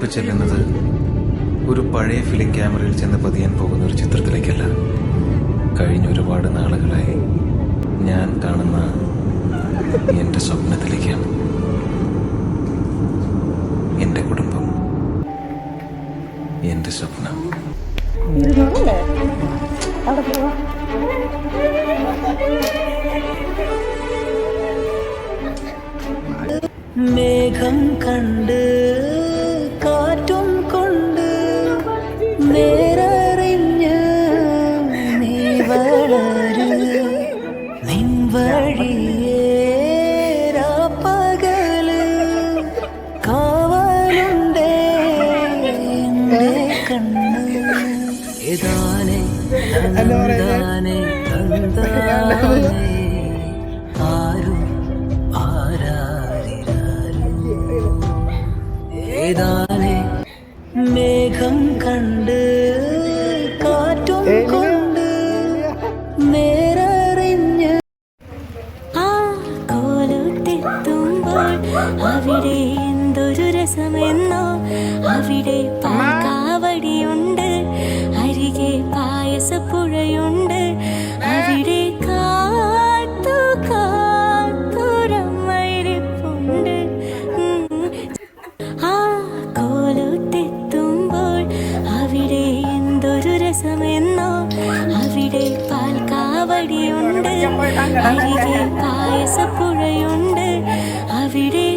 ഞാനിപ്പോൾ ചെല്ലുന്നത് ഒരു പഴയ ഫിലിം ക്യാമറയിൽ ചെന്ന് പതിയാൻ പോകുന്ന ഒരു ചിത്രത്തിലേക്കല്ല. കഴിഞ്ഞ ഒരുപാട് നാളുകളായി ഞാൻ കാണുന്ന എൻ്റെ സ്വപ്നത്തിലേക്കാണ്. എൻ്റെ കുടുംബം, എൻ്റെ സ്വപ്നം. മേഘം കണ്ട് കാറ്റും കൊണ്ട് നേരറിഞ്ഞ് നീ വളര് നിൻ വഴിയേരാപ്പകല് കാവലുണ്ടേ എൻ്റെ കണ്ണ് ഏതാനേ തന്താനേ തന്താനേ ആരും ഏതാനേ മേഘം കണ്ട് കാറ്റും കൊണ്ട് നേരറിഞ്ഞ് ആ കോലത്തെത്തുമ്പോൾ അവിടെ എന്തൊരു രസമെന്നോ. അവിടെ പാൽക്കാവടിയുണ്ട്, അരികെ പായസപ്പുഴയുണ്ട്, അവിടെ കാത്തു കാത്തുരമ്മയിരിപ്പുണ്ട്. ആ കോലത്തെത്തുമ്പോൾ അവിടെ എന്തൊരു രസമെന്നോ. അവിടെ പാൽക്കാവടിയുണ്ട്, അരികെ പായസപ്പുഴയുണ്ട്, അവിടെ